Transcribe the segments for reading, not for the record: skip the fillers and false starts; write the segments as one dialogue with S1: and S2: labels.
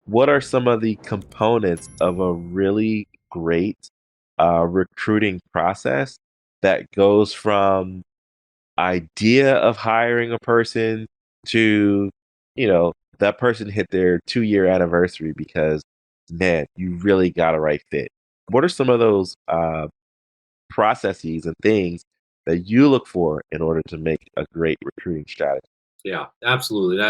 S1: what are some of the components of a really great recruiting process that goes from idea of hiring a person to, that person hit their 2-year anniversary because, man, you really got a right fit. What are some of those processes and things that you look for in order to make a great recruiting strategy?
S2: Yeah, absolutely.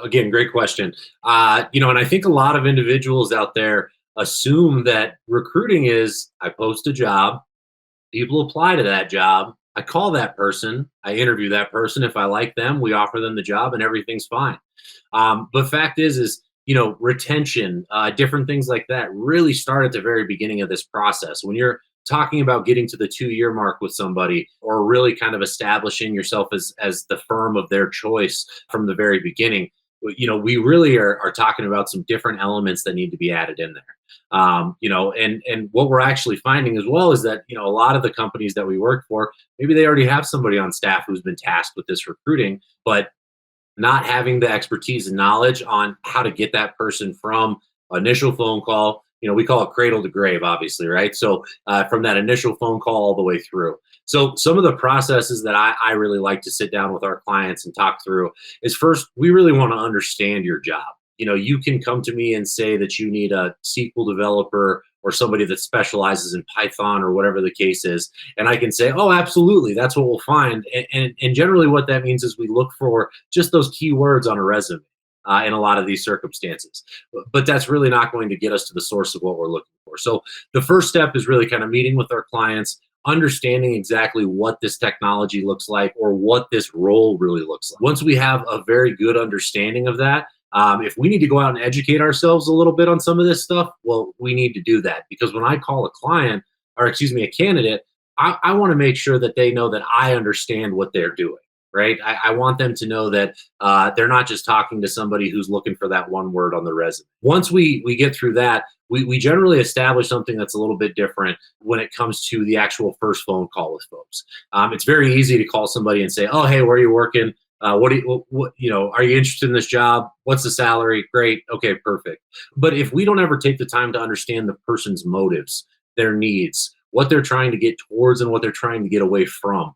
S2: Again, great question. And I think a lot of individuals out there assume that recruiting is I post a job, people apply to that job, I call that person, I interview that person. If I like them, we offer them the job, and everything's fine. But fact is retention, different things like that really start at the very beginning of this process. When you're talking about getting to the 2-year mark with somebody, or really kind of establishing yourself as the firm of their choice from the very beginning, we really are talking about some different elements that need to be added in there. And what we're actually finding as well is that a lot of the companies that we work for, maybe they already have somebody on staff who's been tasked with this recruiting, but not having the expertise and knowledge on how to get that person from initial phone call. We call it cradle to grave, obviously, right? So from that initial phone call all the way through. So some of the processes that I really like to sit down with our clients and talk through is, first, we really want to understand your job. You can come to me and say that you need a SQL developer or somebody that specializes in Python or whatever the case is. And I can say, oh, absolutely, that's what we'll find. And generally what that means is we look for just those keywords on a resume in a lot of these circumstances. But that's really not going to get us to the source of what we're looking for. So the first step is really kind of meeting with our clients, understanding exactly what this technology looks like or what this role really looks like. Once we have a very good understanding of that, if we need to go out and educate ourselves a little bit on some of this stuff, well, we need to do that, because when I call a client, or excuse me, a candidate, I want to make sure that they know that I understand what they're doing. Right. I want them to know that they're not just talking to somebody who's looking for that one word on the resume. Once we get through that, we generally establish something that's a little bit different when it comes to the actual first phone call with folks. It's very easy to call somebody and say, "Oh, hey, where are you working? Are you interested in this job? What's the salary? Great. Okay, perfect." But if we don't ever take the time to understand the person's motives, their needs, what they're trying to get towards and what they're trying to get away from,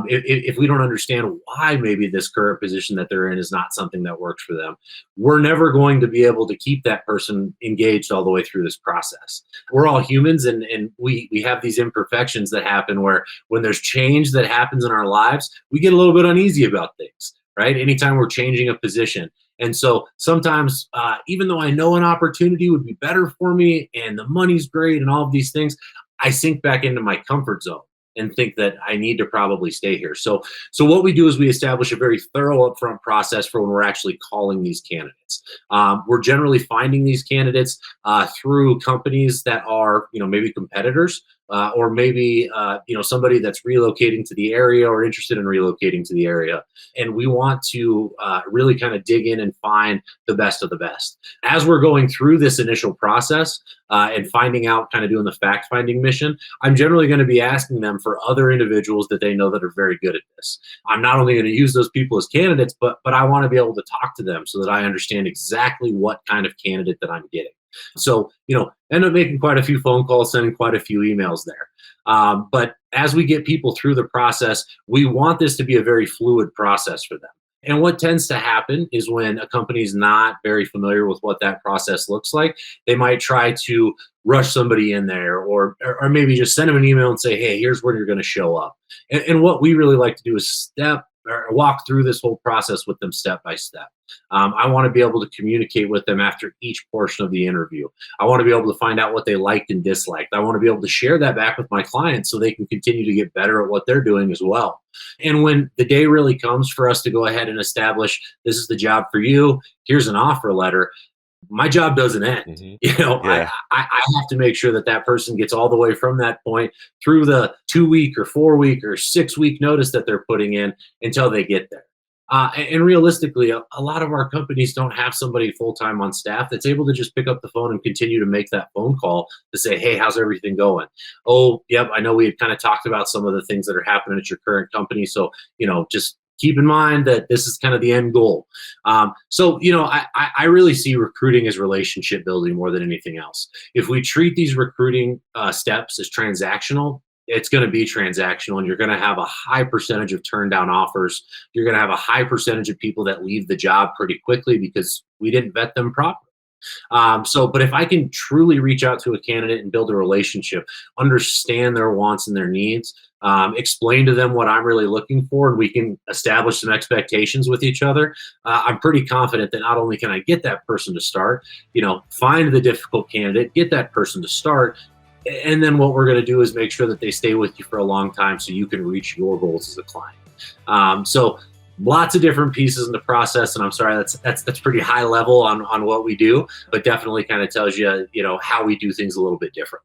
S2: if we don't understand why maybe this current position that they're in is not something that works for them, we're never going to be able to keep that person engaged all the way through this process. We're all humans, and we have these imperfections that happen where when there's change that happens in our lives, we get a little bit uneasy about things, right? Anytime we're changing a position. And so sometimes, even though I know an opportunity would be better for me and the money's great and all of these things, I sink back into my comfort zone and think that I need to probably stay here. So what we do is we establish a very thorough upfront process for when we're actually calling these candidates. We're generally finding these candidates through companies that are, maybe competitors, or maybe, somebody that's relocating to the area or interested in relocating to the area. And we want to really kind of dig in and find the best of the best. As we're going through this initial process and finding out, kind of doing the fact finding mission, I'm generally going to be asking them for other individuals that they know that are very good at this. I'm not only going to use those people as candidates, but I want to be able to talk to them so that I understand exactly what kind of candidate that I'm getting. So, end up making quite a few phone calls, sending quite a few emails there. But as we get people through the process, we want this to be a very fluid process for them. And what tends to happen is when a company's not very familiar with what that process looks like, they might try to rush somebody in there, or maybe just send them an email and say, "Hey, here's where you're going to show up." And what we really like to do is walk through this whole process with them step by step. I want to be able to communicate with them after each portion of the interview. I want to be able to find out what they liked and disliked. I want to be able to share that back with my clients so they can continue to get better at what they're doing as well. And when the day really comes for us to go ahead and establish this is the job for you, here's an offer letter, my job doesn't end.
S1: Hmm.
S2: I
S1: Yeah.
S2: have to make sure that that person gets all the way from that point through the 2 week or 4 week or 6 week notice that they're putting in until they get there. And realistically, a lot of our companies don't have somebody full time on staff that's able to just pick up the phone and continue to make that phone call to say, "Hey, how's everything going? Oh, yep, I know we had kind of talked about some of the things that are happening at your current company. So, just keep in mind that this is kind of the end goal. So, I really see recruiting as relationship building more than anything else. If we treat these recruiting steps as transactional, it's going to be transactional, and you're going to have a high percentage of turn down offers. You're going to have a high percentage of people that leave the job pretty quickly because we didn't vet them properly. But if I can truly reach out to a candidate and build a relationship, understand their wants and their needs, explain to them what I'm really looking for, and we can establish some expectations with each other, I'm pretty confident that not only can I get that person to start, find the difficult candidate, get that person to start, and then what we're going to do is make sure that they stay with you for a long time so you can reach your goals as a client. So lots of different pieces in the process, and I'm sorry that's pretty high level on what we do, but definitely kind of tells you how we do things a little bit different.